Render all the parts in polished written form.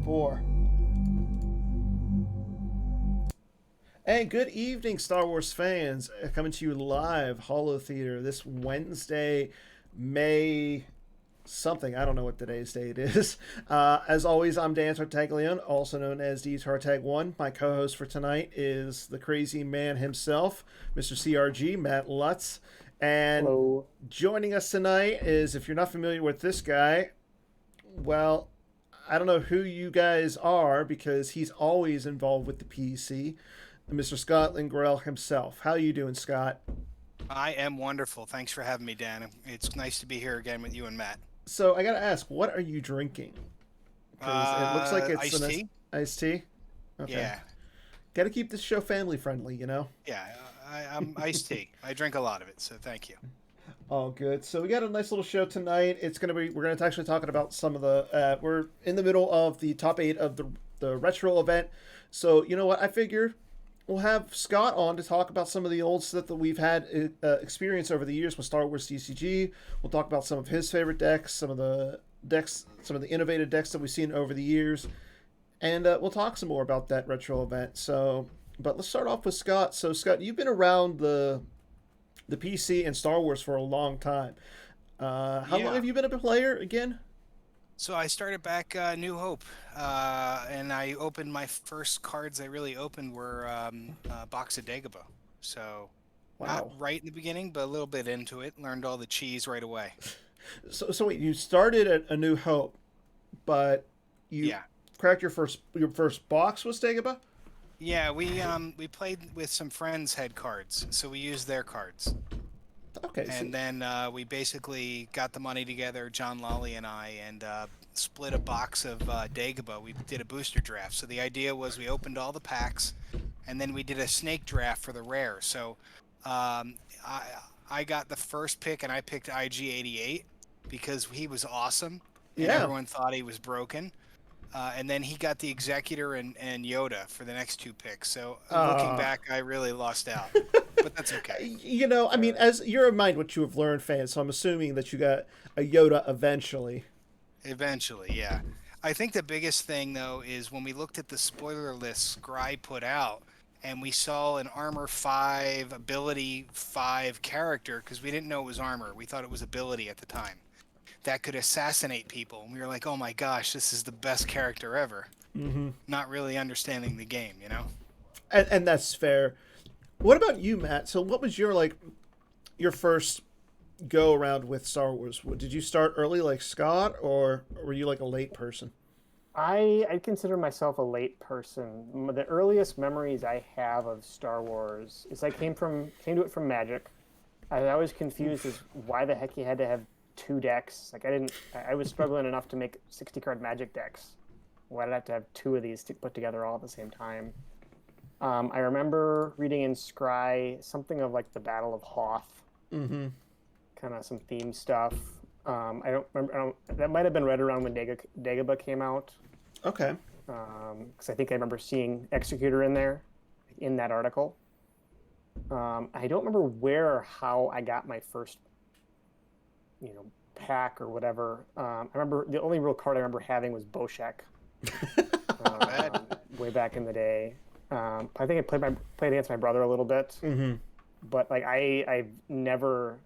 4. And good evening, Star Wars fans. Coming to you live, Holotheatre, this Wednesday, May something. I don't know what today's date is. As always, I'm Dan Tartaglione, also known as D Tartag1. My co-host for tonight is the crazy man himself, Mr. CRG, Matt Lutz. And Hello. joining us tonight is, if you're not familiar with this guy, well, I don't know who you guys are because he's always involved with the PC. Mr. Scott Lingrell himself. How you doing, Scott? I am wonderful. Thanks for having me, Dan. It's nice to be here again with you and Matt. So I gotta ask, what are you drinking? Because it looks like it's Iced an tea? iced tea. Okay. Yeah, Gotta keep this show family friendly, you know? yeah. I'm iced tea. I drink a lot of it, so thank you. All good. So we got a nice little show tonight. We're gonna actually talking about some of the we're in the middle of the top 8 of the retro event. So you know what? I figure we'll have Scott on to talk about some of the old stuff that we've had experience over the years with Star Wars CCG. We'll talk about some of his favorite decks, some of the innovative decks that we've seen over the years, and we'll talk some more about that retro event. So, but let's start off with Scott. So, Scott, you've been around the PC and Star Wars for a long time. How long Yeah. have you been a player again? So I started back New Hope, and I opened my first cards I really opened were a box of Dagobah. So not Wow. right in the beginning, but a little bit into it. Learned all the cheese right away. So wait, you started at A New Hope, but you Yeah. cracked your first box was Dagobah? Yeah, we played with some friends' head cards, so we used their cards. Okay, so And then we basically got the money together, John Lawley and I, and split a box of Dagobah. We did a booster draft. So the idea was we opened all the packs, and then we did a snake draft for the rare. So um, I, I got the first pick, and I picked IG-88 because he was awesome, and yeah. everyone thought he was broken. And then he got the Executor and Yoda for the next two picks. So looking Uh, back, I really lost out, but that's okay. I mean, as you're a mind what you have learned fan, so I'm assuming that you got a Yoda eventually. Eventually, yeah. I think the biggest thing though is when we looked at the spoiler list Scry put out and we saw an armor 5, ability 5 character because we didn't know it was armor. We thought it was ability at the time. That could assassinate people. And we were like, "Oh my gosh, this is the best character ever." Mm-hmm. Not really understanding the game, you know? And that's fair. What about you, Matt? So what was your first go around with Star Wars? Did you start early like Scott, or were you like a late person? I consider myself a late person. The earliest memories I have of Star Wars is I came to it from Magic. I was always confused as why the heck you had to have two decks. Like I was struggling enough to make 60 card Magic decks. Why did I have to have two of these to put together all at the same time? I remember reading in Scry something of like the Battle of Hoth, Mm-hmm. kind of some theme stuff. I don't remember. That might have been right around when Dagobah came out, Okay. because I think I remember seeing Executor in there, in that article. I don't remember where or how I got my first, pack or whatever. I remember the only real card I remember having was Boshek, Bad. way back in the day. I think I played against my brother a little bit, Mm-hmm. but like I've never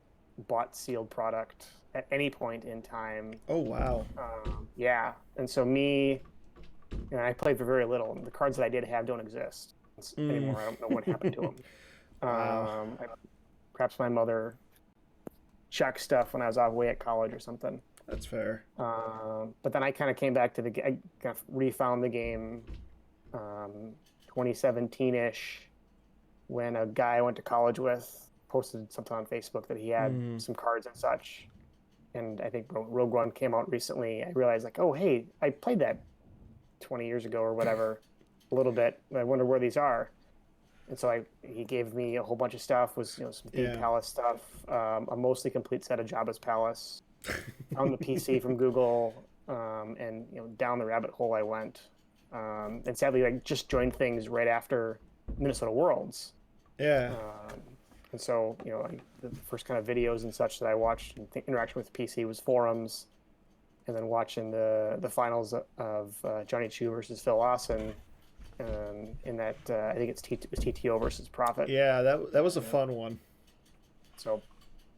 bought sealed product at any point in time. Oh wow. Yeah, and so I played for very little. The cards that I did have don't exist Mm. anymore. I don't know what happened to them. Wow. Perhaps my mother checked stuff when I was away at college or something. That's fair. But then I kind of came back to I kind of refound the game 2017-ish when a guy I went to college with posted something on Facebook that he had Mm. some cards and such. And I think Rogue One came out recently. I realized like, oh, hey, I played that 20 years ago or whatever, a little bit. I wonder where these are. And so he gave me a whole bunch of stuff, was some big Yeah. Palace stuff, a mostly complete set of Jabba's Palace, found the PC from Google, and down the rabbit hole I went. And sadly, I just joined things right after Minnesota Worlds. Yeah. And so, the first kind of videos and such that I watched and interaction with PC was forums. and then watching the finals of Johnny Chu versus Phil Lawson in that I think it was TTO versus Profit. Yeah, that was a Yeah. fun one. So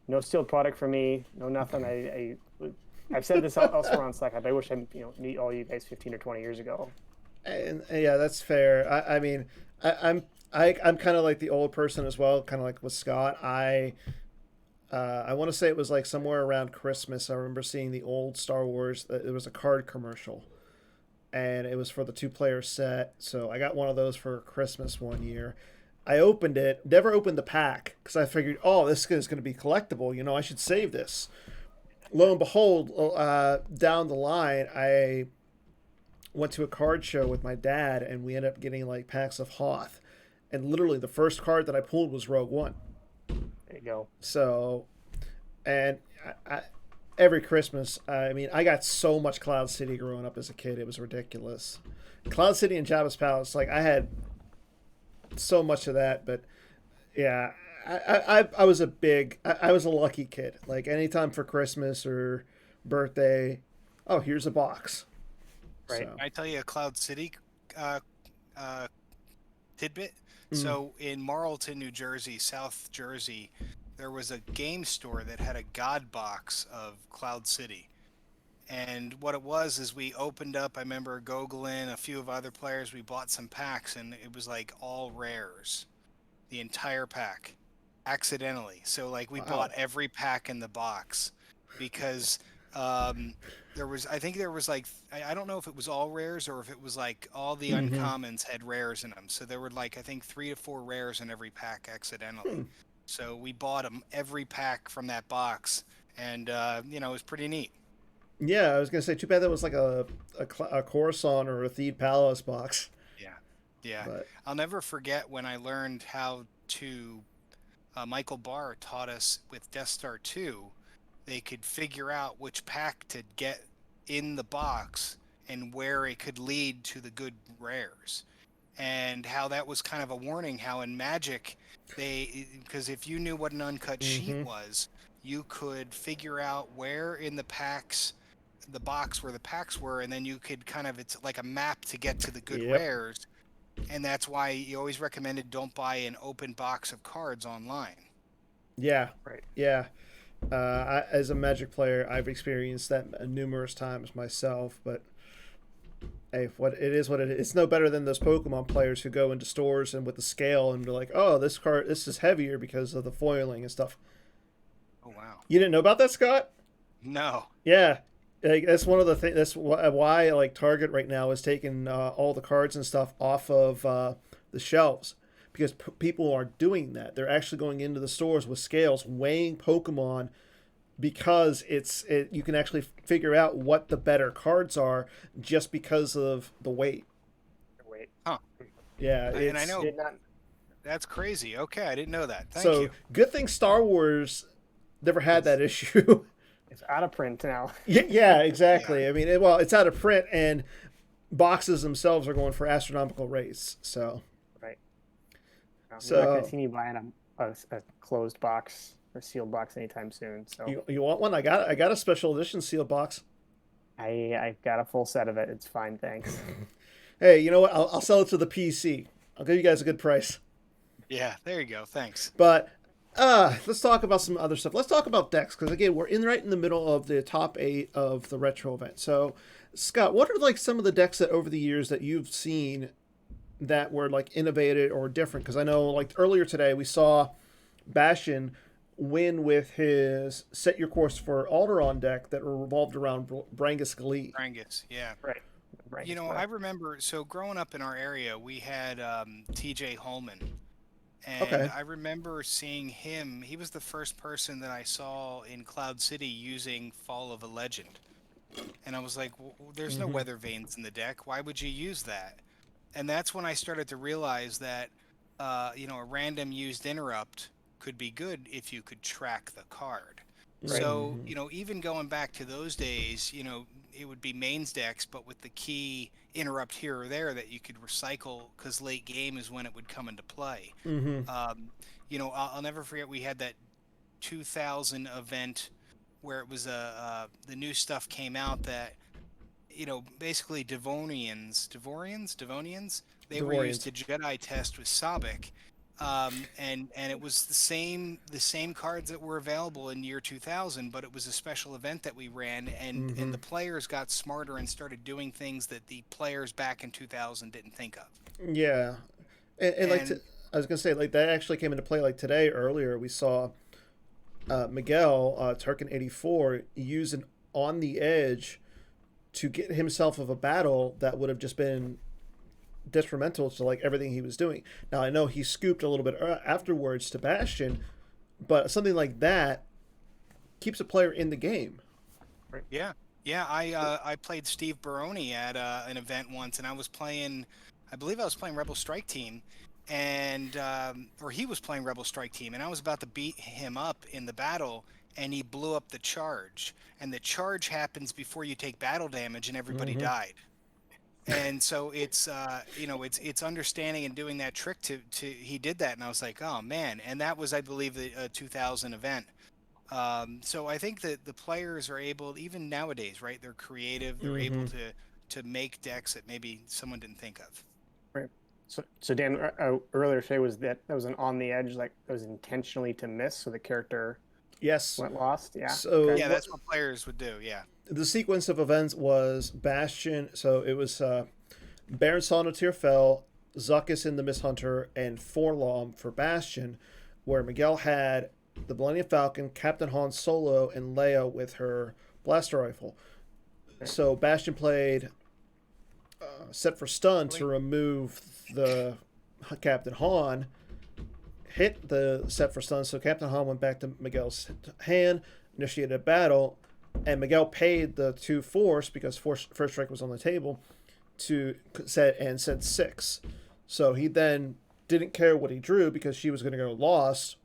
no sealed product for me, no nothing. I've said this elsewhere on Slack. I wish I meet all you guys 15 or 20 years ago. And yeah, that's fair. I mean, I'm kind of like the old person as well, kind of like with Scott. I want to say it was like somewhere around Christmas. I remember seeing the old Star Wars. It was a card commercial, and it was for the 2-player set. So I got one of those for Christmas one year. I opened it, never opened the pack because I figured, oh, this is going to be collectible. I should save this. Lo and behold, down the line, I went to a card show with my dad, and we ended up getting like packs of Hoth. And literally, the first card that I pulled was Rogue One. There you go. So, and every Christmas, I mean, I got so much Cloud City growing up as a kid. It was ridiculous. Cloud City and Jabba's Palace, like I had so much of that. But yeah, I was I was a lucky kid. Like anytime for Christmas or birthday, oh, here's a box. Right. So, I tell you a Cloud City tidbit. So in Marlton, New Jersey, South Jersey, there was a game store that had a God box of Cloud City. And what it was is we opened up, I remember Gogolin, a few of other players, we bought some packs, and it was like all rares. The entire pack. Accidentally. So like we bought every pack in the box because I think there was like, I don't know if it was all rares or if it was like all the uncommons had rares in them. So there were like, I think 3 to 4 rares in every pack accidentally. So we bought them every pack from that box, and it was pretty neat. yeah, I was gonna say, too bad that was like a Coruscant or a Theed Palace box. Yeah. But I'll never forget when I learned how to. Michael Barr taught us with Death Star 2, they could figure out which pack to get in the box and where it could lead to the good rares. And how that was kind of a warning how in Magic, because if you knew what an uncut sheet was, you could figure out where in the box where the packs were, and then you could it's like a map to get to the good rares. And that's why you always recommended don't buy an open box of cards online. yeah, Right. yeah. As a Magic player, I've experienced that numerous times myself. But hey, what it is, it's no better than those Pokemon players who go into stores and with the scale and they're like, "Oh, this is heavier because of the foiling and stuff." Oh wow! You didn't know about that, Scott? No. Yeah, like, that's one of the things. That's why like Target right now is taking all the cards and stuff off of the shelves because people are doing that. They're actually going into the stores with scales, weighing Pokemon because you can actually figure out what the better cards are just because of the weight. Wait. Huh. Yeah, And I know Did not. that's crazy. Okay, I didn't know that. Thank so you. good thing Star Wars never had that issue. It's out of print now. Yeah, exactly. I mean, it's out of print, and boxes themselves are going for astronomical rates. So, Right. No, So- you're not going to see me buying a closed box or sealed box anytime soon. So you want one? I got a special edition sealed box. I've got a full set of it. It's fine, thanks. Hey, you know what? I'll sell it to the PC. I'll give you guys a good price. Yeah, there you go. Thanks. But let's talk about some other stuff. Let's talk about decks because again, we're right in the middle of the top 8 of the retro event. So, Scott, what are like some of the decks that over the years that you've seen that were like innovated or different? Because I know like earlier today we saw Bastion win with his Set Your Course for Alderaan deck that revolved around Brangus Glee. Brangus, yeah. Right. I remember, so growing up in our area, we had TJ Holman. And Okay. I remember seeing him. He was the first person that I saw in Cloud City using Fall of a Legend. And I was like, there's no weather vanes in the deck. Why would you use that? And that's when I started to realize that, a random used interrupt could be good if you could track the card. Right. So, even going back to those days, it would be mains decks, but with the key interrupt here or there that you could recycle because late game is when it would come into play. I'll never forget we had that 2000 event where it was the new stuff came out that basically Devonians, they were used Devorians. to Jedi test with Sabik, and it was the same cards that were available in year 2000, but it was a special event that we ran, and the players got smarter and started doing things that the players back in 2000 didn't think of. Yeah, and like And I was gonna say, like that actually came into play. Like today earlier, we saw Miguel Turkin 84 use an on the edge to get himself of a battle that would have just been detrimental to like everything he was doing. Now I know he scooped a little bit afterwards to Bastion, but something like that keeps a player in the game. yeah, yeah, I played Steve Baroni at an event once, and I believe I was playing Rebel Strike Team, and or he was playing Rebel Strike Team, and I was about to beat him up in the battle, and he blew up the charge, and the charge happens before you take battle damage, and everybody died. And so it's understanding and doing that trick to he did that, and I was like, oh man. And that was, I believe, the 2000 event. So I think that the players are able, even nowadays, right, they're creative, they're able to make decks that maybe someone didn't think of. Right. So Dan, earlier today was that was an on the edge, like that was intentionally to miss, so the character Yes. went lost. Yeah. So Yeah, that's what players would do. Yeah. the sequence of events was Bastion. So it was Baron Sonneteer fell, Zuckus in the Misthunter, and Forlom for Bastion, where Miguel had the Millennium Falcon, Captain Han Solo, and Leia with her blaster rifle. So Bastion played set for stun to remove the Captain Han, hit the set for stun, so Captain Han went back to Miguel's hand, initiated a battle, and Miguel paid the 2 force because first strike was on the table to set and sent 6. So he then didn't care what he drew because she was going to go lost,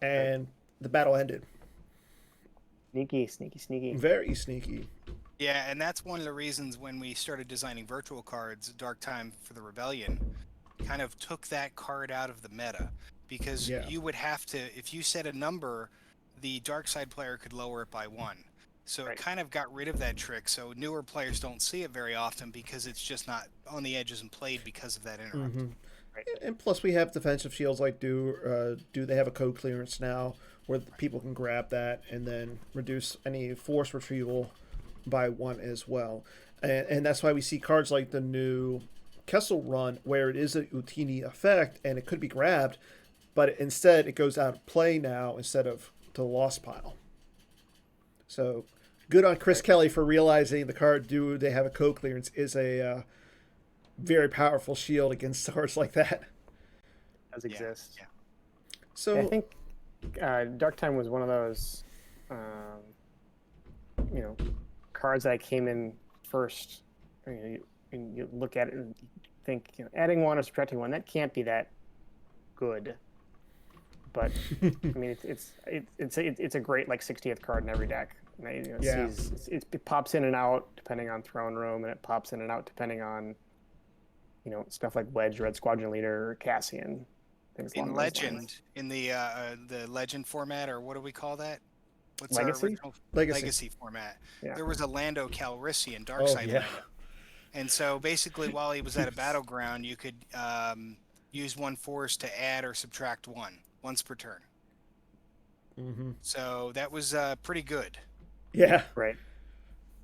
and the battle ended. Sneaky. Very sneaky. Yeah, and that's one of the reasons when we started designing virtual cards, Dark Time for the Rebellion kind of took that card out of the meta, because you would have to, if you set a number, the dark side player could lower it by 1. So it kind of got rid of that trick, so newer players don't see it very often because it's just not on the edge, isn't played because of that interrupt. And plus we have defensive shields like do they have a code clearance now where people can grab that and then reduce any force retrieval by 1 as well. And that's why we see cards like the new Kessel run where it is a Utini effect and it could be grabbed, but instead it goes out of play now instead of to the lost pile. So good on Chris Kelly for realizing the card do they have a code clearance is a very powerful shield against cards like that. Does exist. Yeah. So I think Dark Time was one of those, cards that came in first. You look at it and think, adding 1 or subtracting 1, that can't be that good. But I mean, it's a great like 60th card in every deck. It pops in and out depending on throne room, and it pops in and out depending on stuff like Wedge, Red Squadron Leader, Cassian. Things in Legend, in the Legend format, or what do we call that? What's Legacy? our original Legacy format? Yeah. There was a Lando Calrissian, Darkside Lando. And so basically, while he was at a battleground, you could use 1 force to add or subtract 1 once per turn. So that was pretty good. Yeah. Right.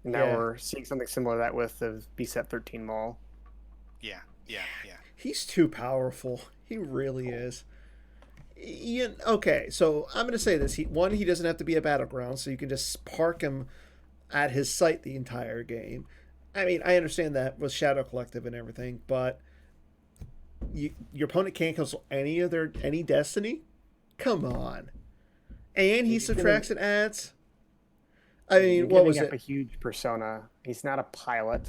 And now we're seeing something similar to that with the BSET 13 Maul. Yeah. He's too powerful. He really is. Okay, so I'm going to say this. He doesn't have to be a battleground, so you can just park him at his site the entire game. I mean, I understand that with Shadow Collective and everything, but your opponent can't cancel any Destiny? Come on. And he subtracts and adds? I mean, what was it? A huge persona. He's not a pilot.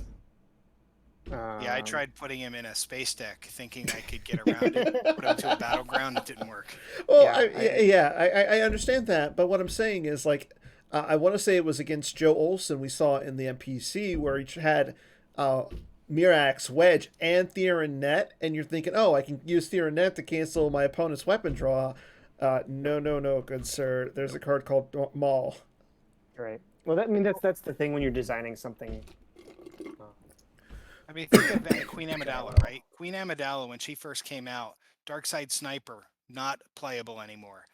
Yeah, I tried putting him in a space deck, thinking I could get around it, put him to a battleground. It didn't work. Well, I understand that, but what I'm saying is, like, I want to say it was against Joe Olson we saw in the NPC where he had Mirax, Wedge, and Theron Net, and you're thinking, oh, I can use Theron Net to cancel my opponent's weapon draw. No, good sir. There's a card called Maul. Right. Well, that's the thing when you're designing something. I mean, think of Queen Amidala, right? Queen Amidala, when she first came out, Darkside Sniper, not playable anymore.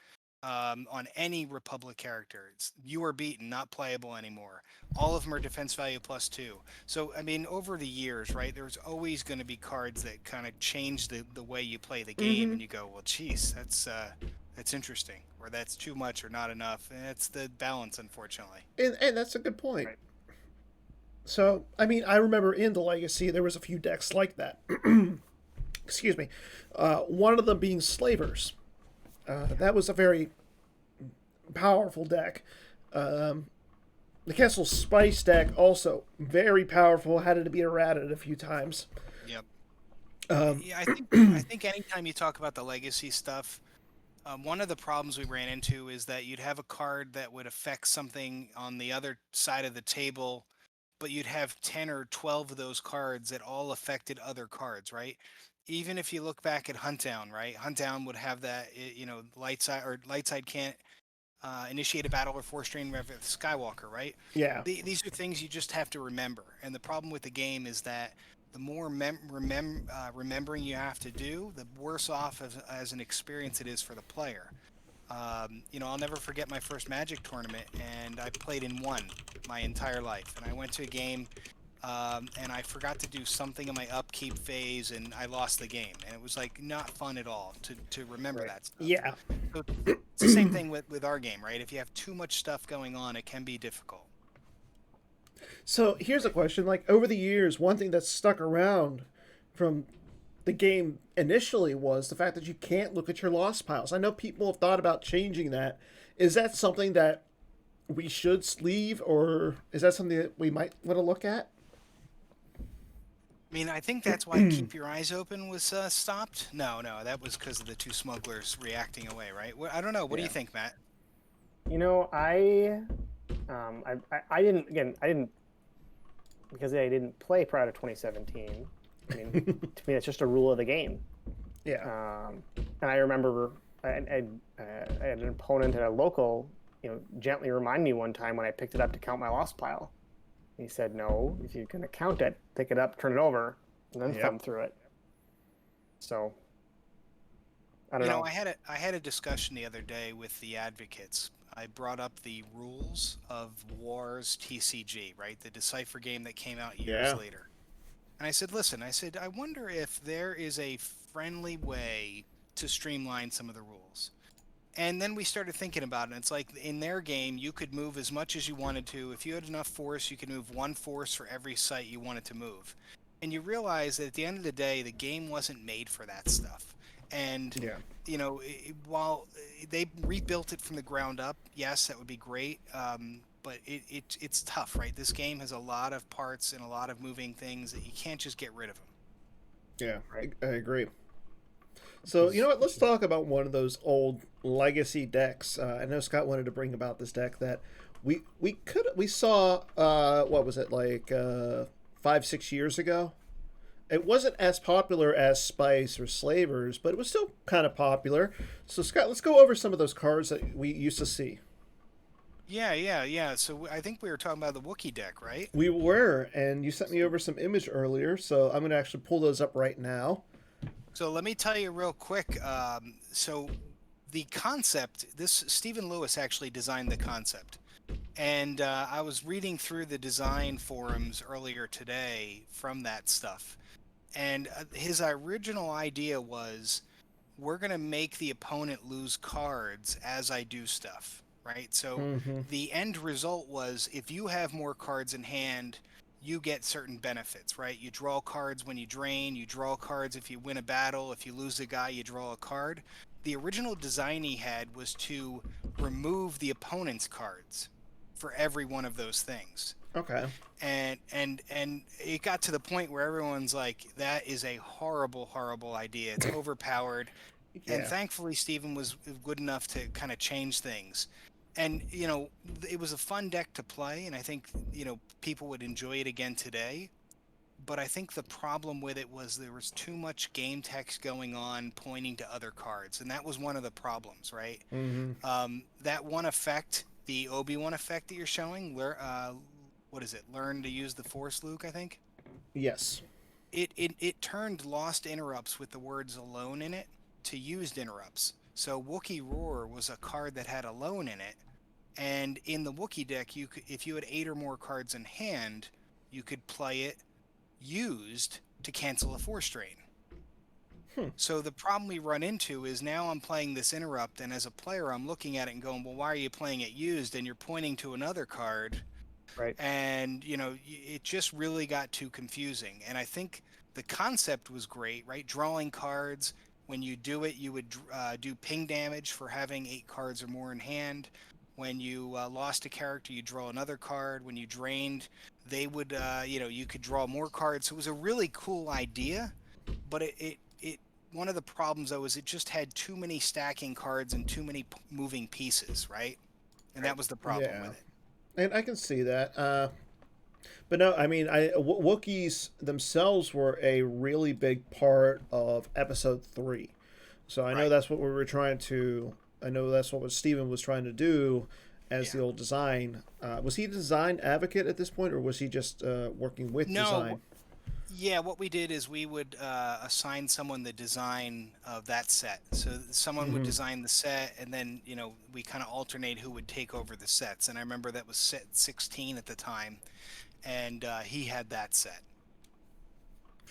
On any Republic characters, you are beaten, not playable anymore. All of them are defense value +2. So, I mean, over the years, right, there's always going to be cards that kind of change the way you play the game, and you go, well, geez, that's interesting, or that's too much or not enough. And it's the balance, unfortunately. And that's a good point. Right. So, I mean, I remember in the Legacy there was a few decks like that. Excuse me. One of them being Slavers. That was a very powerful deck. The Castle Spice deck also very powerful. Had to be errated a few times. Yep. Yeah, I think anytime you talk about the legacy stuff, one of the problems we ran into is that you'd have a card that would affect something on the other side of the table, but you'd have 10 or 12 of those cards that all affected other cards, right? Even if you look back at Huntdown, right? Huntdown would have that, Lightside can't initiate a battle or force strain with Skywalker, right? Yeah. These are things you just have to remember. And the problem with the game is that the more remembering you have to do, the worse off as an experience it is for the player. I'll never forget my first Magic tournament, and I played in one my entire life. And I went to a game, and I forgot to do something in my upkeep phase, and I lost the game. And it was like not fun at all to remember Right. that stuff. Yeah. So it's the same thing with our game, right? If you have too much stuff going on, it can be difficult. So here's a question: like over the years, one thing that's stuck around from the game initially was the fact that you can't look at your lost piles. I know people have thought about changing that. Is that something that we should leave, or is that something that we might want to look at? I mean, I think that's why Keep Your Eyes Open was stopped. No, that was because of the two smugglers reacting away, right? I don't know. What do you think, Matt? I didn't because I didn't play prior to 2017. I mean, to me, it's just a rule of the game. Yeah. And I remember I had an opponent at a local, gently remind me one time when I picked it up to count my lost pile. He said, "No, if you're gonna count it, pick it up, turn it over, and then thumb through it." So I don't know. I had a discussion the other day with the advocates. I brought up the rules of Wars TCG, right? The Decipher game that came out years later. And I said, listen, I wonder if there is a friendly way to streamline some of the rules. And then we started thinking about it. It's like in their game, you could move as much as you wanted to. If you had enough force, you could move one force for every site you wanted to move. And you realize that at the end of the day, the game wasn't made for that stuff. And, while they rebuilt it from the ground up, yes, that would be great. But it's tough, right? This game has a lot of parts and a lot of moving things that you can't just get rid of them. Yeah, I agree. So, you know what? Let's talk about one of those old legacy decks. I know Scott wanted to bring about this deck that we saw, what was it, like 5-6 years ago? It wasn't as popular as Spice or Slavers, but it was still kind of popular. So, Scott, let's go over some of those cards that we used to see. Yeah. So I think we were talking about the Wookiee deck, right? We were, and you sent me over some image earlier, so I'm going to actually pull those up right now. So let me tell you real quick. So the concept, Stephen Lewis actually designed the concept. And I was reading through the design forums earlier today from that stuff. And his original idea was, we're going to make the opponent lose cards as I do stuff, right? So the end result was, if you have more cards in hand, you get certain benefits, right? You draw cards when you drain, you draw cards if you win a battle, if you lose a guy, you draw a card. The original design he had was to remove the opponent's cards for every one of those things. Okay. And it got to the point where everyone's like, that is a horrible, horrible idea. It's overpowered. Yeah. And thankfully, Stephen was good enough to kind of change things. And, it was a fun deck to play, and I think, people would enjoy it again today. But I think the problem with it was there was too much game text going on pointing to other cards, and that was one of the problems, right? That one effect the Obi-Wan effect that you're showing, what is it? Learn to use the Force, Luke, I think. Yes. It turned lost interrupts with the words alone in it to used interrupts. So Wookiee Roar was a card that had alone in it, and in the Wookiee deck, you could, if you had 8 or more cards in hand, you could play it used to cancel a Force drain. So the problem we run into is now I'm playing this interrupt, and as a player, I'm looking at it and going, well, why are you playing it used? And you're pointing to another card, Right. and it just really got too confusing. And I think the concept was great, right? Drawing cards. When you do it, you would do ping damage for having 8 cards or more in hand. When you lost a character, you draw another card. When you drained, they would, you could draw more cards. So it was a really cool idea, but it one of the problems though is it just had too many stacking cards and too many moving pieces, right? And that was the problem Yeah. with it. And I can see that. But no, I mean, Wookiees themselves were a really big part of Episode 3. So I know Right. that's what we were trying to. I know that's what Steven was trying to do as the old design. Was he a design advocate at this point, or was he just working with No, design? yeah, what we did is we would assign someone the design of that set. So someone would design the set, and then we kind of alternate who would take over the sets. And I remember that was set 16 at the time, and he had that set.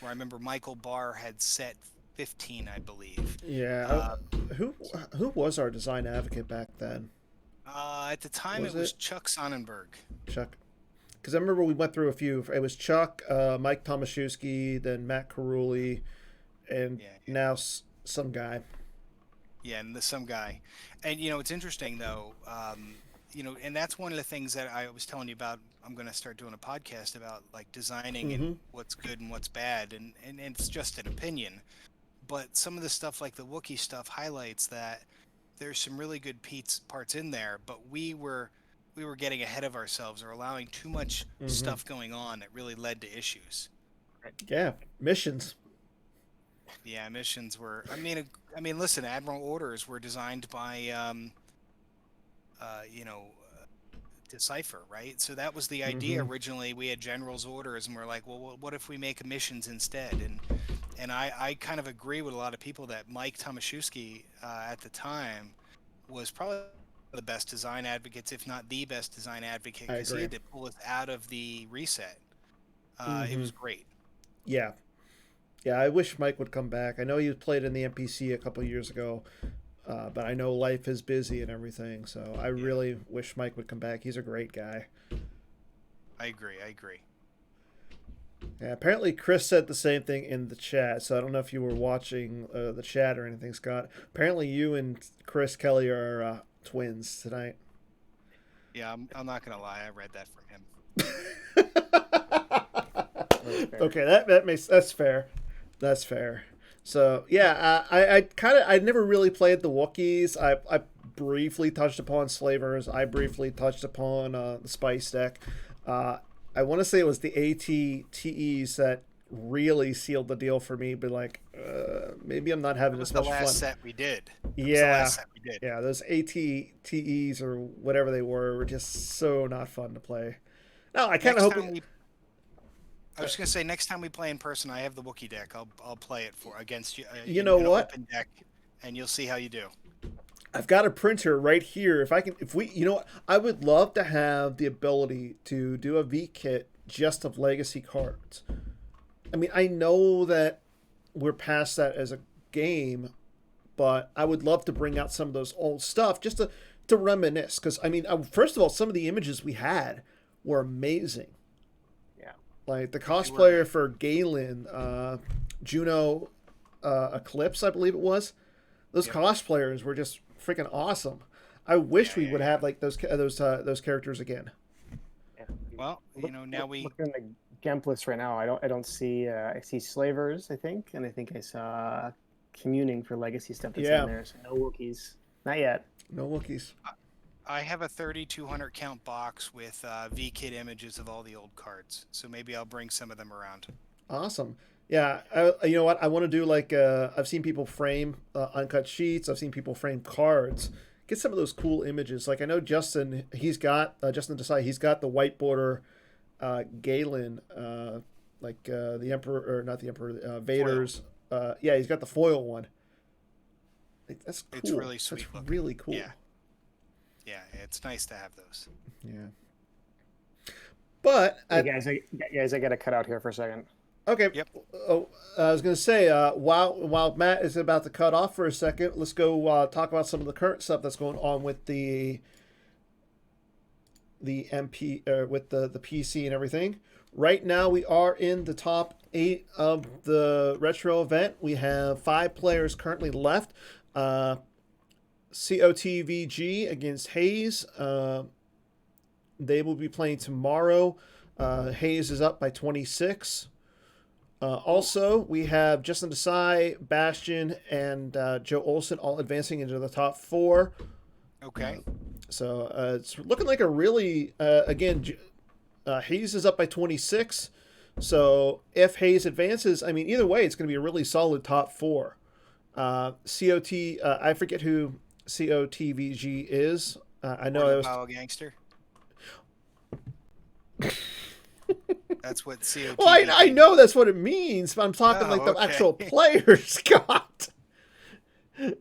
Where I remember Michael Barr had set 15, I believe. Yeah. Who was our design advocate back then? At the time, Was it was it? Chuck Sonnenberg. Chuck. Because I remember we went through a few. It was Chuck, Mike Tomaszewski, then Matt Carulli, and Yeah, now some guy. yeah, and some guy. And it's interesting though. And that's one of the things that I was telling you about. I'm going to start doing a podcast about like designing and what's good and what's bad, and it's just an opinion. But some of the stuff like the Wookiee stuff highlights that there's some really good parts in there, but we were getting ahead of ourselves or allowing too much stuff going on that really led to issues. Yeah, missions. Yeah, missions were. I mean, listen, Admiral orders were designed by, Decipher, right? So that was the idea originally. We had generals' orders, and we're like, well, what if we make missions instead? And I kind of agree with a lot of people that Mike Tomaszewski at the time was probably the best design advocates, if not the best design advocate, I because he agree. had to pull us out of the reset. It was great. Yeah. Yeah, I wish Mike would come back. I know he played in the NPC a couple years ago, but I know life is busy and everything, so I really wish Mike would come back. He's a great guy. I agree. Yeah, apparently Chris said the same thing in the chat, so I don't know if you were watching the chat or anything, Scott. Apparently you and Chris Kelly are twins tonight. Yeah, I'm not gonna lie. I read that from him. Okay, that's fair. That's fair. So yeah, I never really played the Wookiees. I briefly touched upon Slavers. I briefly touched upon the Spice deck. I want to say it was the ATTEs that really sealed the deal for me. But like, maybe I'm not having That was as the much last fun. set we did. That was the Yeah, last set we did. yeah, those ATTEs or whatever they were just so not fun to play. No, I kind of Next hope. time I was just gonna say next time we play in person, I have the Wookiee deck. I'll play it against you. You know in what? An open deck, and you'll see how you do. I've got a printer right here. If we, what, I would love to have the ability to do a V kit just of legacy cards. I mean, I know that we're past that as a game, but I would love to bring out some of those old stuff just to reminisce. Because I mean, first of all, some of the images we had were amazing. Yeah. Like the cosplayer for Galen, Juno Eclipse, I believe it was. Those cosplayers were just freaking awesome. I wish we would have like those characters again. Yeah. Well, now we. Looking at the Gemp list right now. I don't see. I see Slavers, I think, and I think I saw communing for legacy stuff that's in there. So no Wookiees, not yet. No Wookiees. I have a 3,200 count box with V-Kit images of all the old cards, so maybe I'll bring some of them around. Awesome. Yeah, you know what? I want to do like I've seen people frame uncut sheets. I've seen people frame cards, get some of those cool images. Like I know Justin, he's got Justin Desai, he's got the white border Galen, the Emperor, or not the Emperor, Vader's. Yeah, he's got the foil one. That's cool. It's really sweet. That's really cool. Yeah, it's nice to have those. Yeah. But Hey guys, I got to cut out here for a second. okay. Yep. Oh, I was going to say, while Matt is about to cut off for a second, let's go talk about some of the current stuff that's going on with the MP, with the PC and everything. Right now, we are in the top 8 of the retro event. We have 5 players currently left. COTVG against Hayes. They will be playing tomorrow. Hayes is up by 26. Also, we have Justin Desai, Bastion, and Joe Olsen all advancing into the top 4. Okay. So it's looking like a really, again, Hayes is up by 26. So if Hayes advances, I mean, either way, it's going to be a really solid top 4. I forget who COTVG is. I know it was Power Gangster. That's what COTVG. Well, I know that's what it means, but I'm talking like the actual players got.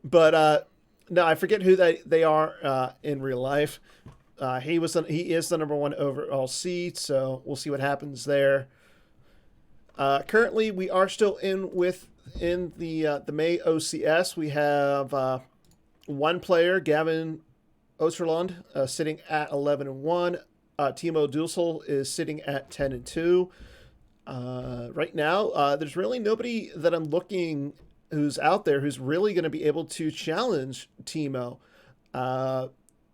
But no, I forget who they are in real life. He is the number 1 overall seed, so we'll see what happens there. Currently, we are still in the May OCS. We have 1 player, Gavin Osterlund, sitting at 11-1. Timo Dusel is sitting at 10-2. Right now, there's really nobody that I'm looking who's out there who's really going to be able to challenge Timo.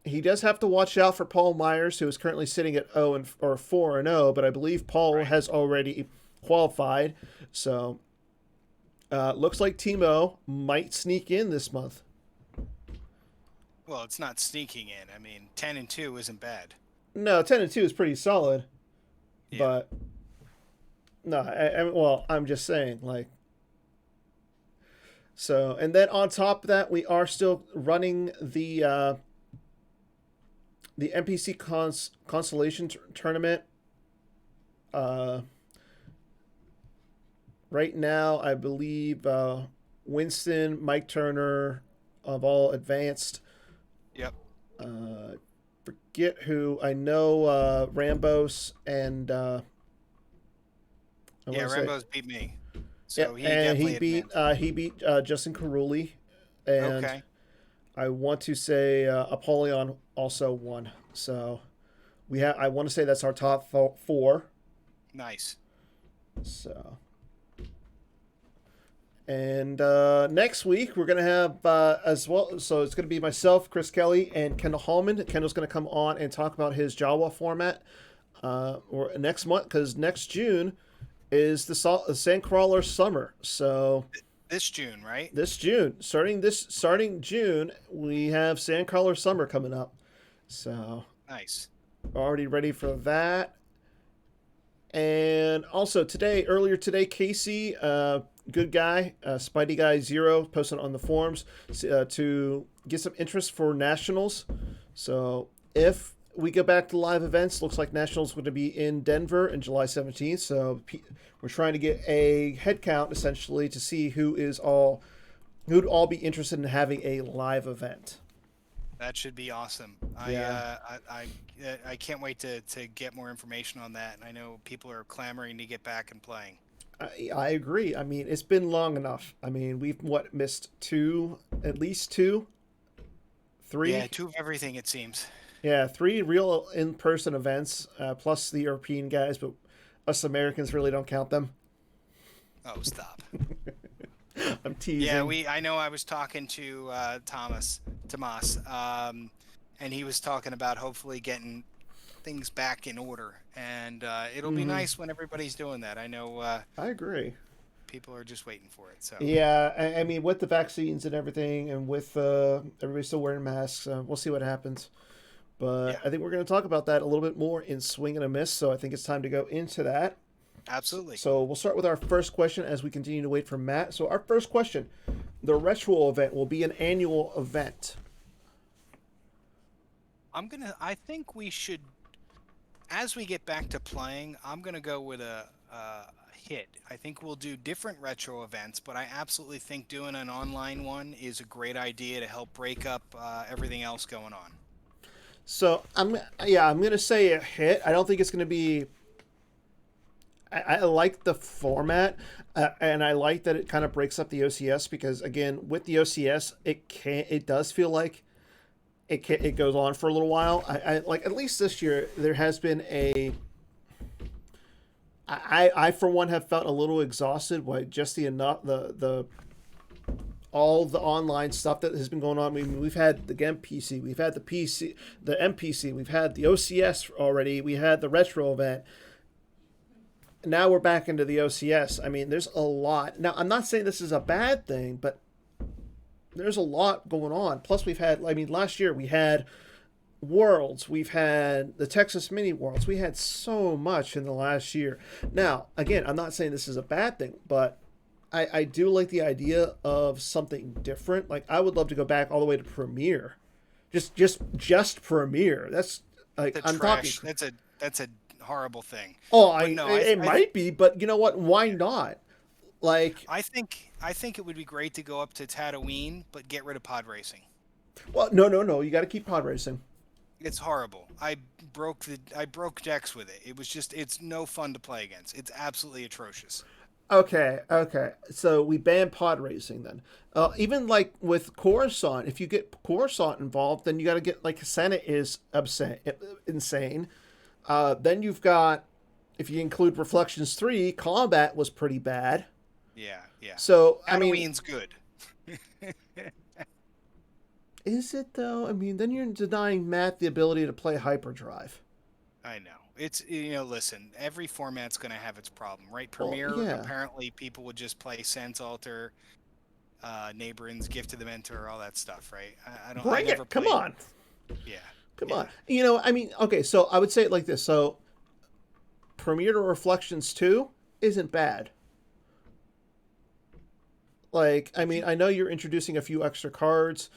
He does have to watch out for Paul Myers, who is currently sitting at 4-0, but I believe Paul has already qualified. So looks like Timo might sneak in this month. Well, it's not sneaking in. I mean, 10-2 isn't bad. No, 10-2 is pretty solid. Yeah. But no, I'm just saying, like. So, and then on top of that, we are still running the NPC Constellation Tournament. Right now, I believe Winston, Mike Turner have all advanced. Yep. Forget who. I know Rambos and Rambos beat me. So he beat Justin Carulli, and okay. I want to say Apollyon also won. So I want to say that's our top 4. Nice. So. And next week, we're going to have as well. So it's going to be myself, Chris Kelly, and Kendall Hallman. Kendall's going to come on and talk about his Jawa format or next month, because next June is the Sandcrawler Summer. So this June, right? This June. Starting June, we have Sandcrawler Summer coming up. So nice. Already ready for that. And also earlier today, Casey, good guy, Spidey Guy 0, posted on the forums to get some interest for Nationals. So if we go back to live events, looks like Nationals going to be in Denver on July 17th. So we're trying to get a head count essentially to see who'd all be interested in having a live event. That should be awesome. Yeah. I can't wait to get more information on that. And I know people are clamoring to get back and playing. I agree. I mean, it's been long enough. I mean, we've missed at least 2, 3. Yeah, 2 of everything, it seems. Yeah, 3 real in-person events, plus the European guys, but us Americans really don't count them. Oh, stop. I'm teasing. Yeah, I know I was talking to Tomas, and he was talking about hopefully getting things back in order, and it'll be nice when everybody's doing that. I know. I agree. People are just waiting for it. So yeah, I mean, with the vaccines and everything, and with everybody still wearing masks, we'll see what happens. But yeah. I think we're going to talk about that a little bit more in Swing and a Miss. So I think it's time to go into that. Absolutely. So we'll start with our first question as we continue to wait for Matt. So our first question: the Retro event will be an annual event. I think we should, as we get back to playing, I'm gonna go with a hit. I think we'll do different retro events, but I absolutely think doing an online one is a great idea to help break up everything else going on. So I'm gonna say a hit. I don't think it's gonna be. I like the format, and I like that it kind of breaks up the OCS because again, with the OCS, it does feel like it goes on for a little while. I like at least this year there has been a. I for one have felt a little exhausted by just the all the online stuff that has been going on. I mean, we've had the MPC, we've had the MPC, we've had the OCS already, we had the retro event. Now we're back into the OCS. I mean, there's a lot. Now, I'm not saying this is a bad thing, but there's a lot going on. Plus, we've had, I mean, last year we had Worlds, we've had the Texas Mini Worlds. We had so much in the last year. Now, again, I'm not saying this is a bad thing, but I do like the idea of something different. Like, I would love to go back all the way to Premiere. Just Premiere. That's like I'm talking. That's a horrible thing. Oh, It might be, but you know what? Why not? Like, I think it would be great to go up to Tatooine, but get rid of pod racing. well, no. You got to keep pod racing. It's horrible. I broke decks with it. It's no fun to play against. It's absolutely atrocious. Okay. So we ban pod racing then. Even like with Coruscant, if you get Coruscant involved, then you got to get like Senate is insane. Then you've got, if you include Reflections 3, combat was pretty bad. Yeah. So I mean, Tatooine's good. is it though? I mean, then you're denying Matt the ability to play hyperdrive. I know. It's, listen, every format's going to have its problem, right? Premiere, yeah. apparently people would just play Sense Alter, Neighborins, Gift of the Mentor, all that stuff, right? I don't. Bring it. Come on. Yeah. Come on. I mean, okay, so I would say it like this. So Premiere to Reflections 2 isn't bad. Like, I mean, I know you're introducing a few extra cards.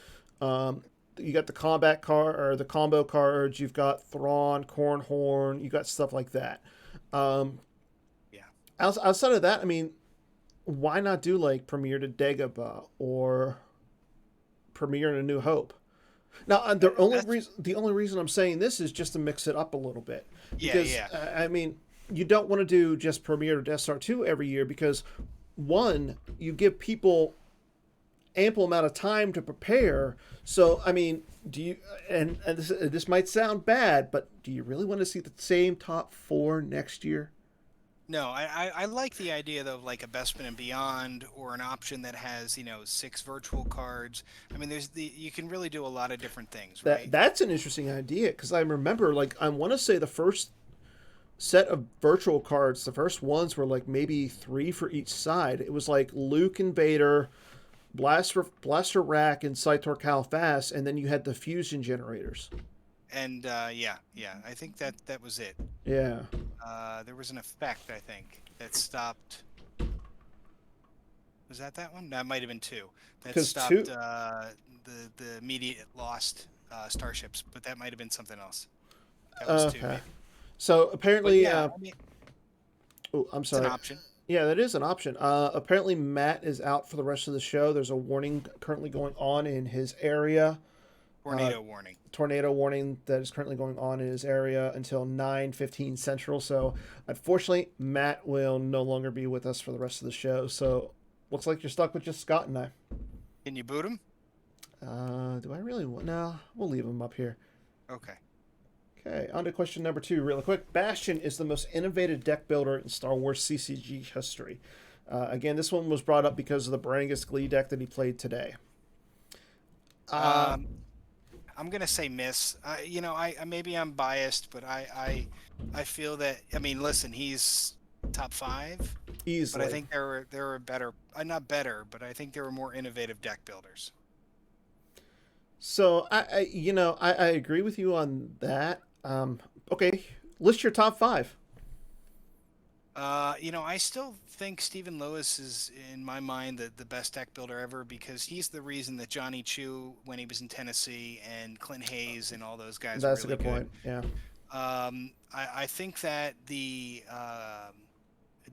You got the combat card or the combo cards. You've got Thrawn, Cornhorn. You got stuff like that. Yeah. Outside of that, I mean, why not do like Premiere to Dagobah or Premiere to New Hope? Now, the only reason I'm saying this is just to mix it up a little bit. Because, I mean, you don't want to do just Premiere to Death Star 2 every year because, one, you give people ample amount of time to prepare. So, I mean, do you, and this might sound bad, but do you really want to see the same top 4 next year? No, I like the idea though, of like a Bespin and Beyond, or an option that has 6 virtual cards. I mean, you can really do a lot of different things, right? That's an interesting idea because I remember, like, I want to say the first set of virtual cards, the first ones were like maybe 3 for each side. It was like Luke and Vader, Blaster Rack, and Saitor Calfas, and then you had the fusion generators. And I think that was it. Yeah. There was an effect, I think, that stopped. Was that one? That might have been 2. That stopped the immediate lost starships, but that might have been something else. That was 2. Maybe. So apparently, I'm sorry. It's an option. Yeah, that is an option. Apparently, Matt is out for the rest of the show. There's a warning currently going on in his area. Tornado warning that is currently going on in his area until 9:15 Central. So, unfortunately, Matt will no longer be with us for the rest of the show. So, looks like you're stuck with just Scott and I. Can you boot him? Do I really want? No, we'll leave him up here. Okay. Okay, on to question number 2 real quick. Bastion is the most innovative deck builder in Star Wars CCG history. Again, this one was brought up because of the Brangus Glee deck that he played today. I'm gonna say miss. Maybe I'm biased, but I feel that. I mean, listen, he's top 5 easily. But I think there were better. Not better, but I think there were more innovative deck builders. So I agree with you on that. Okay, list your top 5. I still think Stephen Lewis is, in my mind, the best deck builder ever because he's the reason that Johnny Chu, when he was in Tennessee, and Clint Hayes and all those guys were That's a really good good. point. Yeah. I think that the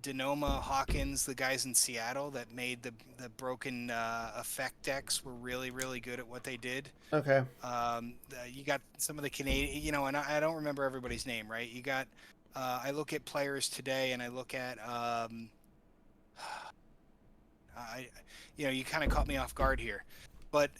Denoma Hawkins, the guys in Seattle that made the broken effect decks, were really, really good at what they did. Okay. You got some of the Canadian, and I don't remember everybody's name, right? You got, I look at players today, and I look at, you kind of caught me off guard here, but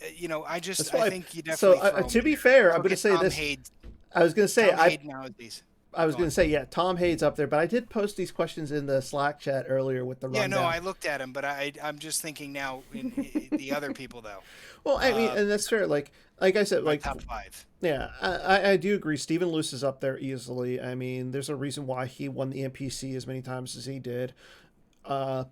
That's I why. think you So definitely throw him to in be there. fair, I I'm look going to at say Tom this. Hayes. I was going to say Tom Hayes nowadays. I was Go going on. to say, yeah, Tom Hayes up there, but I did post these questions in the Slack chat earlier with the Yeah, no, rundown. I looked at him, but I'm just thinking now in the other people though. Well, I mean, Uh, and that's fair. Like I said, my like top five. yeah, I do agree. Stephen Luce is up there easily. I mean, there's a reason why he won the NPC as many times as he did. Uh,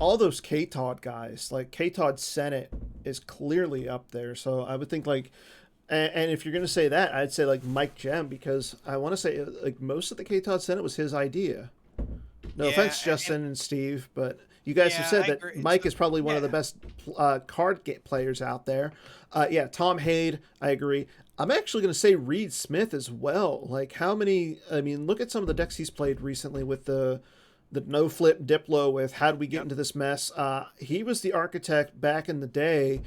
all those K Todd guys, like K Todd Senate, is clearly up there. So I would think like, and if you're gonna say that, I'd say like Mike Gem because I want to say like most of the K Todd Senate was his idea. No Yeah, offense, Justin and Steve, but you guys have yeah, said I that agree. Mike So, is probably one of the yeah, best players out there. Yeah, Tom Hayde, I agree. I'm actually going to say Reed Smith as well. Like how many? I mean, look at some of the decks he's played recently with the no flip Diplo with how do we get yep. into this mess? He was the architect back in the day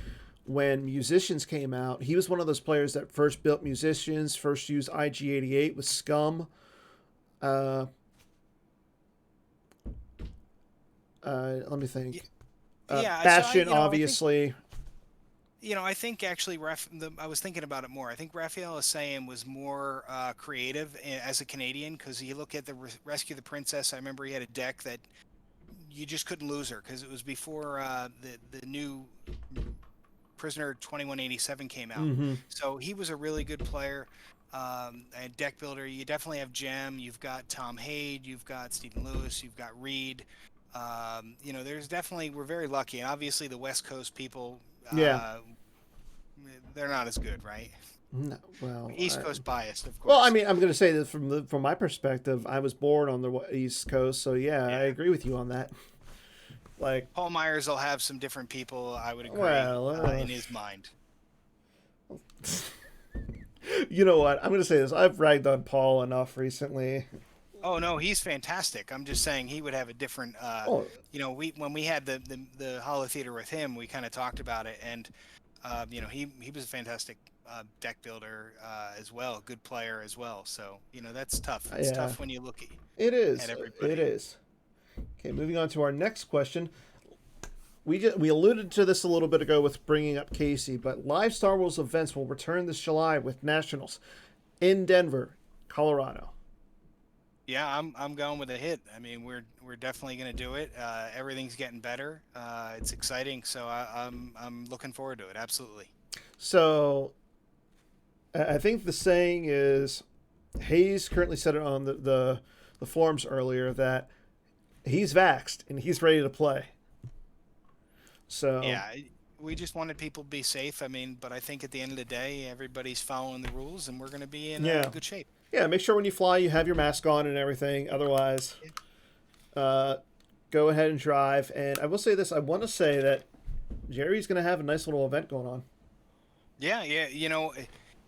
when Musicians came out. He was one of those players that first built Musicians, first used IG88 with Scum. Uh, Let me Y- think. Yeah, so Bastion, I think obviously. I think actually, I was thinking about it more. I think Raphael Assayam was more creative as a Canadian because you look at the Rescue the Princess. I remember he had a deck that you just couldn't lose her because it was before the new Prisoner 2187 came out. Mm-hmm. So he was a really good player. A deck builder. You definitely have Gem. You've got Tom Hayde. You've got Stephen Lewis. You've got Reed. There's definitely we're very lucky, and obviously the West Coast people, Yeah. uh, they're not as good, right? No, well, East Coast biased, of well, I course. mean, I'm going to say that from my perspective, I was born on the East Coast, so yeah, I Yeah, agree with you on that. Like, Paul Myers will have some different people. I would agree well, in his mind. you know what? I'm going to say this. I've ragged on Paul enough recently. Oh no, he's fantastic. I'm just saying he would have a different. Oh, We when we had the Holotheatre with him, we kind of talked about it, and he was a fantastic deck builder as well, good player as well. So that's tough. It's yeah, tough when you look it at is. It everybody. is. Okay, moving on to our next question. We alluded to this a little bit ago with bringing up Casey, but live Star Wars events will return this July with Nationals in Denver, Colorado. Yeah, I'm going with a hit. I mean, we're definitely going to do it. Everything's getting better. It's exciting, so I'm looking forward to it. Absolutely. So I think the saying is Hayes currently said it on the forums earlier that he's vaxxed and he's ready to play. So Yeah, we just wanted people to be safe. I mean, but I think at the end of the day, everybody's following the rules, and we're going to be in yeah, good shape. yeah. Make sure when you fly you have your mask on and everything. Otherwise, Yeah, uh, go ahead and drive. And I will say this: I want to say that Jerry's going to have a nice little event going on. yeah, yeah.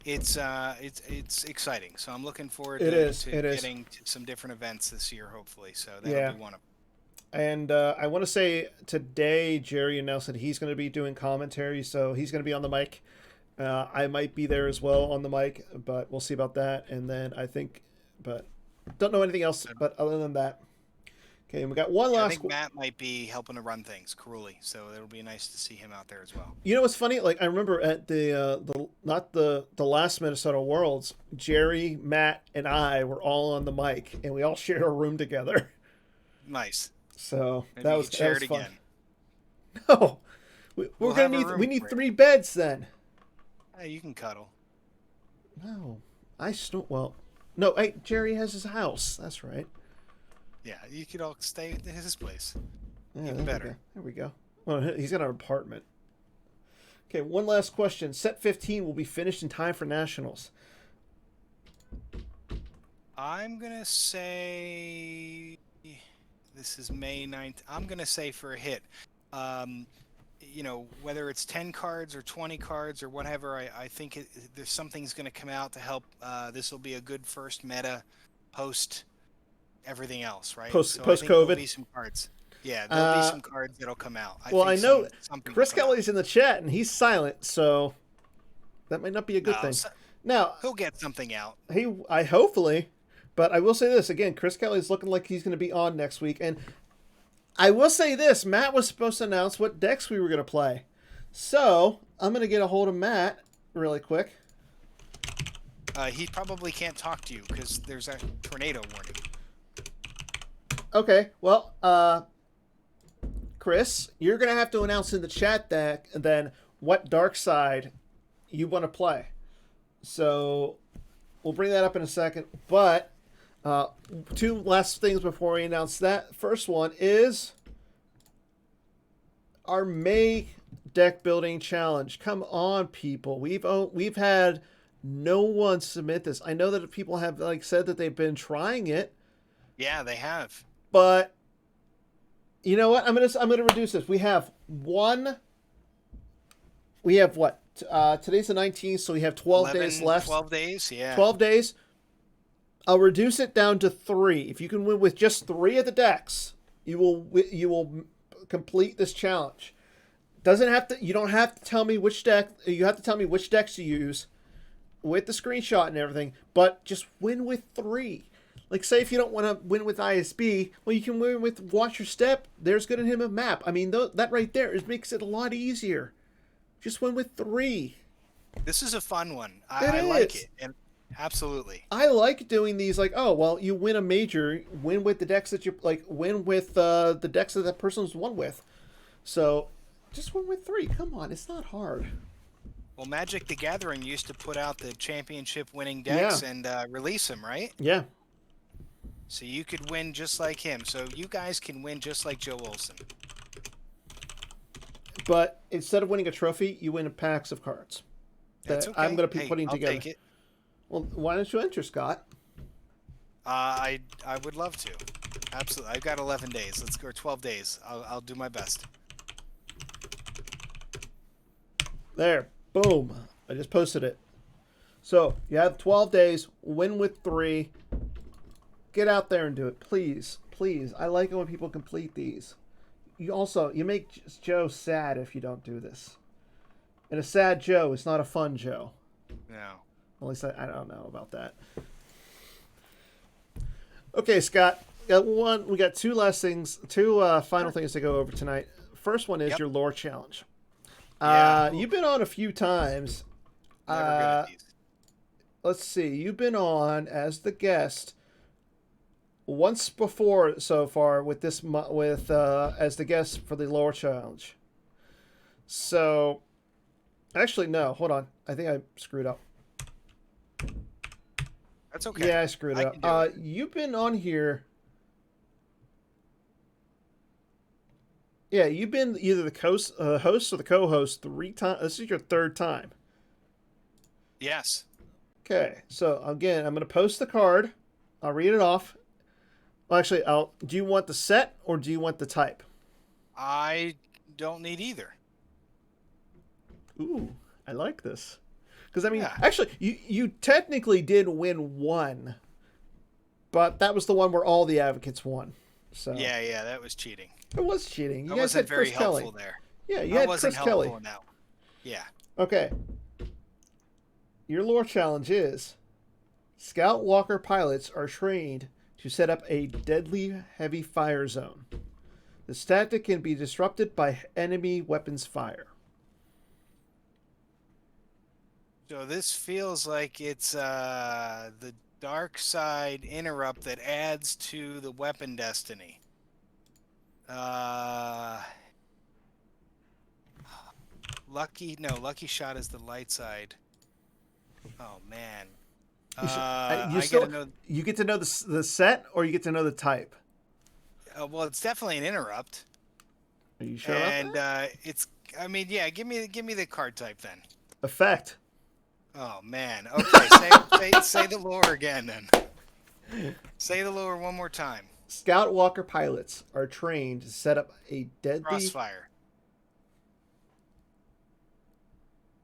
It's exciting. So I'm looking forward It to, is. to It is. getting to some different events this year, hopefully. So that'll Yeah. be one of them. And I want to say today, Jerry announced that he's going to be doing commentary, so he's going to be on the mic. I might be there as well on the mic, but we'll see about that. And then I think, but don't know anything else. But other than that, okay, we got one Yeah, I last. think Matt might be helping to run things, Caruli. So it'll be nice to see him out there as well. You know what's funny? Like I remember at the not the last Minnesota Worlds, Jerry, Matt, and I were all on the mic, and we all shared a room together. Nice. So Maybe you can that share was it fun. again. No, we're We'll gonna have a need room we need for it. 3 beds then. Hey, you can cuddle. No, I still well. No, hey, Jerry has his house. That's right. Yeah, you could all stay at his place. Yeah, Even there we better. go. There we go. Well, he's got an apartment. Okay, one last question. Set 15 will be finished in time for nationals. I'm gonna say this is May 9th. I'm gonna say for a hit. Um, whether it's 10 cards or 20 cards or whatever, I think there's something's gonna come out to help. This will be a good first meta post everything else, right? Post So I post think there'll COVID. be some cards. Yeah, there'll be some cards that'll come out. Well, I know something will Chris come out. Kelly's in the chat and he's silent, so that might not be a good thing. So Now, he'll get something out. I hopefully, but I will say this again: Chris Kelly's looking like he's going to be on next week, and I will say this: Matt was supposed to announce what decks we were going to play, so I'm going to get a hold of Matt really quick. He probably can't talk to you because there's a tornado warning. Okay, well, Chris, you're going to have to announce in the chat deck then what dark side you want to play. So we'll bring that up in a second. But two last things before we announce that. First one is our May deck building challenge. Come on, people. We've had no one submit this. I know that people have said that they've been trying it. Yeah, they have. But you know what? I'm gonna reduce this. We have what? Today's the 19th, so we have 12 days left. 12 days, yeah. 12 days. I'll reduce it down to 3. If you can win with just 3 of the decks, you will complete this challenge. You don't have to tell me which deck. You have to tell me which decks you use with the screenshot and everything, but just win with 3. Like, say if you don't want to win with ISB, well, you can win with Watch Your Step. There's good in him a map. I mean, that right there makes it a lot easier. Just win with 3. This is a fun one. I like it. And absolutely. I like doing these you win a major, win with the decks that you win with the decks that person's won with. So just win with 3. Come on, it's not hard. Well, Magic the Gathering used to put out the championship winning decks and release them, right? Yeah. So you could win just like him. So you guys can win just like Joe Olsen. But instead of winning a trophy, you win packs of cards. That's okay. I'm going to be putting together. I'll take it. Well, why don't you enter, Scott? I would love to. Absolutely. I've got 11 days. Let's go 12 days. I'll do my best. There. Boom. I just posted it. So you have 12 days. Win with 3. Get out there and do it. Please. Please. I like it when people complete these. You make Joe sad if you don't do this. And a sad Joe is not a fun Joe. No. At least I don't know about that. Okay, Scott. We got 2 last things, 2 final things to go over tonight. First one is your lore challenge. Yeah. You've been on a few times. Never good at these. Let's see. You've been on as the guest once before so far with as the guest for the lore challenge. So, actually, no. Hold on. I think I screwed up. That's okay. Yeah, I screwed up. You've been on here. Yeah, you've been either the host or the co-host 3 times. This is your 3rd time. Yes. Okay, so again, I'm going to post the card. I'll read it off. Well, actually, do you want the set or do you want the type? I don't need either. Ooh, I like this. Because, I mean, actually, you technically did win 1. But that was the one where all the advocates won. So Yeah, that was cheating. It was cheating. You I guys wasn't had very Chris helpful Kelly. there. Yeah, you had Chris Kelly. Now. Yeah. Okay. Your lore challenge is Scout Walker pilots are trained to set up a deadly heavy fire zone. This tactic can be disrupted by enemy weapons fire. So this feels like it's the dark side interrupt that adds to the weapon destiny. Lucky shot is the light side. Oh man. You get to know the set or you get to know the type? Well, it's definitely an interrupt. Are you sure and about that? Give me the card type then. Effect. Oh man. Okay, say the lore again then. Say the lure one more time. Scout Walker pilots are trained to set up a deadly. Crossfire.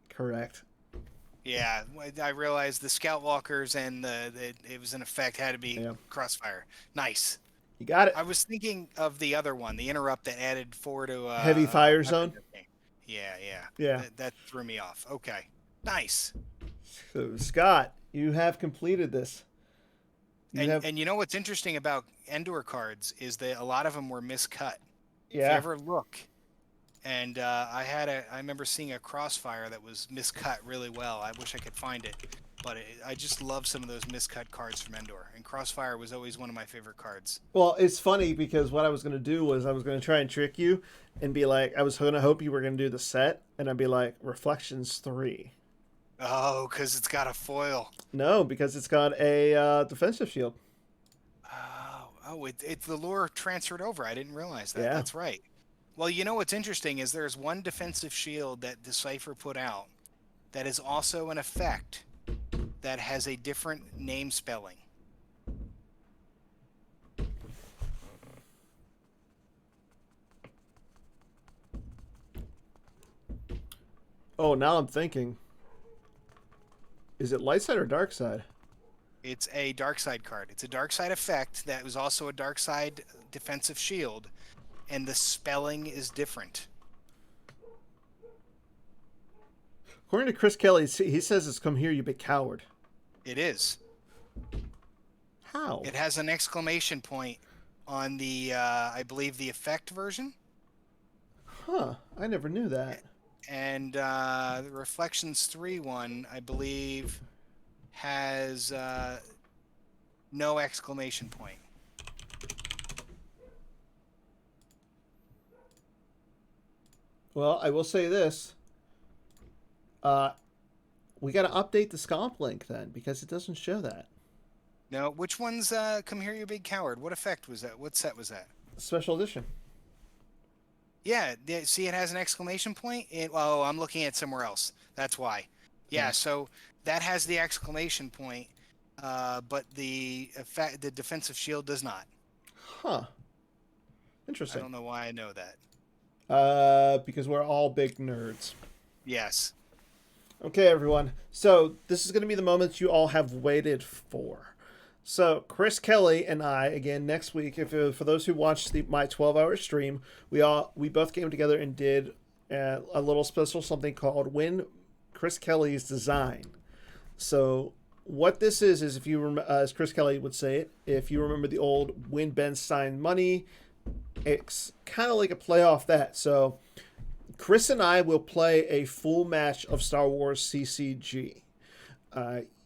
Correct. Yeah, I realized the Scout Walkers and it was in effect had to be Yeah. Crossfire. Nice. You got it. I was thinking of the other one, the interrupt that added 4 to Heavy fire zone. Yeah, yeah. Yeah. That threw me off. Okay. Nice. So Scott, you have completed this. And you know what's interesting about Endor cards is that a lot of them were miscut. If you Yeah. ever look, and I remember seeing a Crossfire that was miscut really well. I wish I could find it, but I just love some of those miscut cards from Endor. And Crossfire was always one of my favorite cards. Well, it's funny because what I was going to do was I was going to try and trick you and be like, I was going to hope you were going to do the set, and I'd be like, Reflections 3. Oh, because it's got a foil. No, because it's got a defensive shield. It's the lure transferred over. I didn't realize that. Yeah. That's right. Well, you know what's interesting is there's one defensive shield that Decipher put out that is also an effect that has a different name spelling. Oh, now I'm thinking. Is it light side or dark side? It's a dark side card. It's a dark side effect that was also a dark side defensive shield, and the spelling is different. According to Chris Kelly, he says it's "Come here, you big coward." It is. How? It has an exclamation point on the, I believe, the effect version. Huh. I never knew that. And the Reflections 3 one, I believe, has no exclamation point. Well, I will say this. We got to update the Scomp link then because it doesn't show that. No, which one's Come Here, You Big Coward? What effect was that? What set was that? Special edition. Yeah, see, it has an exclamation point. Oh, I'm looking at somewhere else. That's why. Yeah, so that has the exclamation point, but the defensive shield does not. Huh. Interesting. I don't know why I know that. Because we're all big nerds. Yes. Okay, everyone. So this is going to be the moment you all have waited for. So Chris Kelly and I, again, next week, for those who watched my 12-hour stream, we both came together and did a little special something called Win Chris Kelly's Design. So what this is if you as Chris Kelly would say it, if you remember the old Win Ben Stein money, it's kind of like a play off that. So Chris and I will play a full match of Star Wars CCG.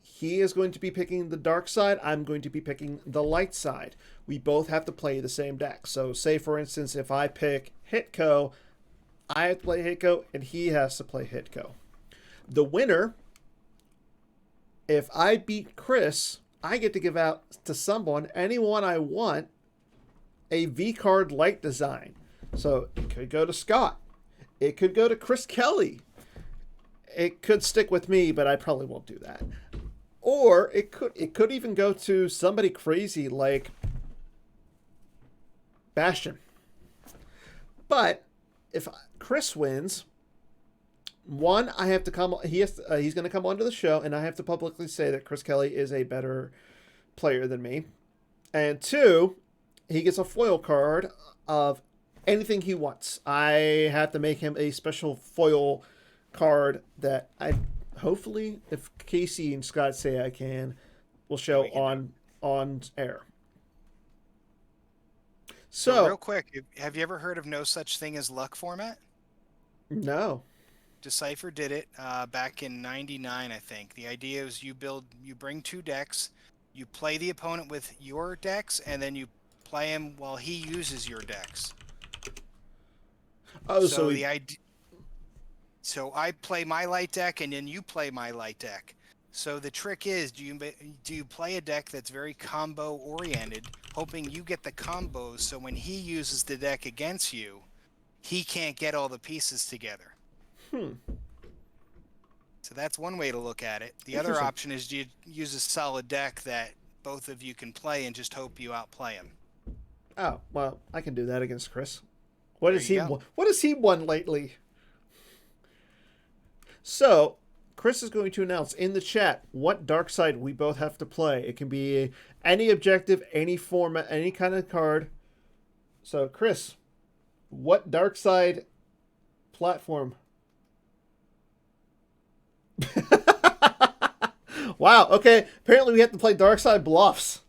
He is going to be picking the dark side. I'm going to be picking the light side. We both have to play the same deck. So say, for instance, if I pick Hitco, I have to play Hitco, and he has to play Hitco. The winner, if I beat Chris, I get to give out to anyone I want, a V-card light design. So it could go to Scott. It could go to Chris Kelly. It could stick with me, but I probably won't do that. Or it could even go to somebody crazy like Bastion. But if Chris wins, one, I have to come. He's going to come onto the show, and I have to publicly say that Chris Kelly is a better player than me. And two, he gets a foil card of anything he wants. I have to make him a special foil card that I hopefully, if Casey and Scott say I can, will show on air. So real quick, have you ever heard of No Such Thing as Luck format? No. Decipher did it back in '99, I think. The idea is you bring 2 decks, you play the opponent with your decks, and then you play him while he uses your decks. Oh, So I play my light deck, and then you play my light deck. So the trick is, do you play a deck that's very combo oriented, hoping you get the combos, so when he uses the deck against you, he can't get all the pieces together. So that's one way to look at it. The other option is, do you use a solid deck that both of you can play and just hope you outplay him. Oh, well, I can do that against Chris. What There has you he go. won? What has he won lately? So, Chris is going to announce in the chat what dark side we both have to play. It can be any objective, any format, any kind of card. So, Chris, what dark side platform? Wow, okay. Apparently we have to play dark side bluffs.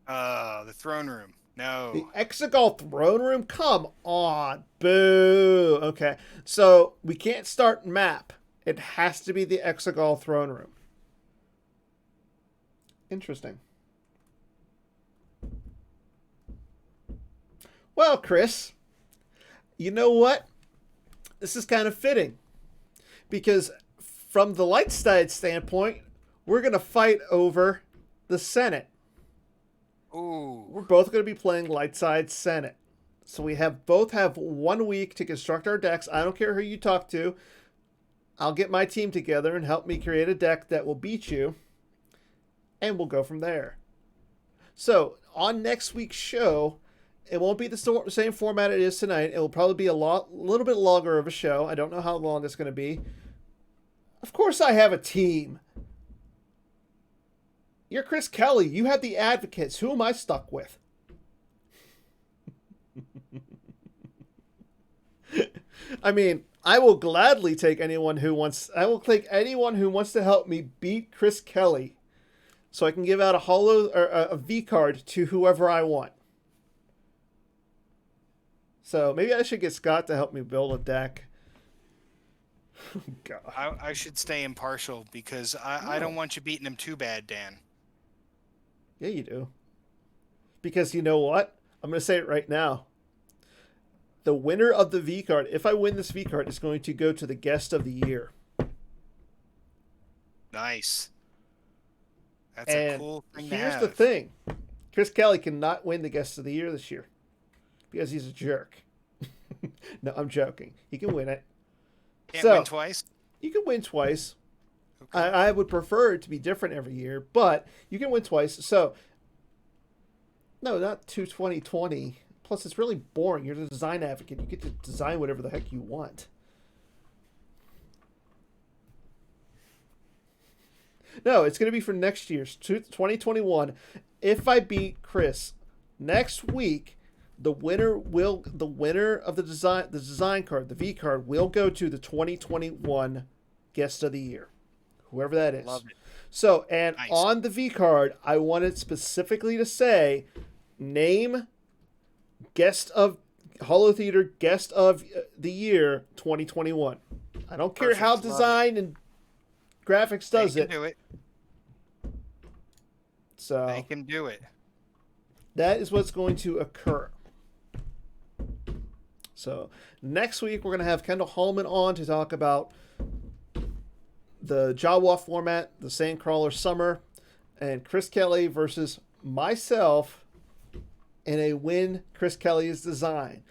The throne room. No. The Exegol throne room? Come on. Boo. Okay. So we can't start map. It has to be the Exegol throne room. Interesting. Well, Chris, you know what? This is kind of fitting. Because from the light side standpoint, we're going to fight over the Senate. Ooh. We're both going to be playing light side Senate. So we both have 1 week to construct our decks. I don't care who you talk to. I'll get my team together and help me create a deck that will beat you. And we'll go from there. So on next week's show, it won't be the same format it is tonight. It will probably be a little bit longer of a show. I don't know how long it's going to be. Of course I have a team. You're Chris Kelly. You have the advocates. Who am I stuck with? I mean, I will gladly take anyone who wants. I will take anyone who wants to help me beat Chris Kelly, so I can give out a V card to whoever I want. So maybe I should get Scott to help me build a deck. God. I should stay impartial because I don't want you beating him too bad, Dan. Yeah, you do. Because you know what? I'm going to say it right now. The winner of the V card, if I win this V card, is going to go to the guest of the year. Nice. That's And a cool thing to have. here's the thing. Chris Kelly cannot win the guest of the year this year. Because he's a jerk. No, I'm joking. He can win it. Can't So, win twice? You can win twice. Okay. I would prefer it to be different every year, but you can win twice. So, no, not to 2020. Plus, it's really boring. You're the design advocate. You get to design whatever the heck you want. No, it's going to be for next year's 2021. If I beat Chris next week, the winner of the design card, the V card, will go to the 2021 guest of the year, whoever that is. Love it. So, and Nice. on the V card, I wanted specifically to say, name guest of Holotheatre guest of the year 2021. I don't care Perfect. how Love it. design and graphics does They it. can do it. So They can do it. that is what's going to occur. So next week we're going to have Kendall Hallman on to talk about the Jawa format, the Sandcrawler Summer, and Chris Kelly versus myself in a win Chris Kelly's design.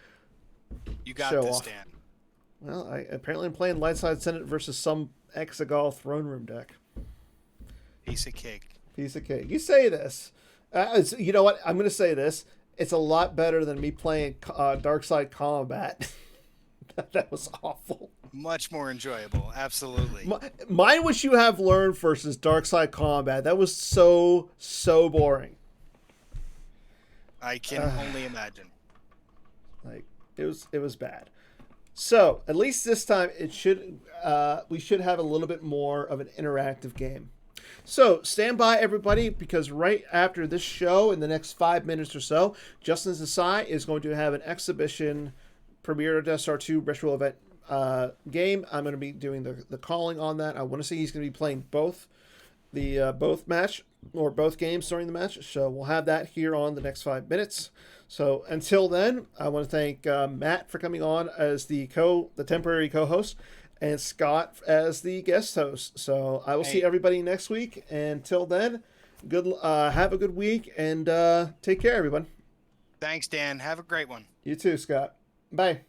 You got Show this, off. Dan. Well, apparently I'm playing Lightside Senate versus some Exegol throne room deck. Piece of cake. Piece of cake. You say this. You know what? I'm going to say this. It's a lot better than me playing Darkside Combat. That was awful. Much more enjoyable. Absolutely. Mine, which you have learned versus Darkside Combat. That was so boring. I can only imagine. Like it was bad. So at least this time we should have a little bit more of an interactive game. So stand by, everybody, because right after this show, in the next 5 minutes or so, Justin Zasai is going to have an exhibition premiere of Star 2 retro event game. I'm going to be doing the calling on that. I want to say he's going to be playing both games during the match. So we'll have that here on the next 5 minutes. So until then, I want to thank Matt for coming on as the temporary co-host, and Scott as the guest host. So I will see everybody next week. And until then, have a good week, and take care, everyone. Thanks, Dan. Have a great one. You too, Scott. Bye.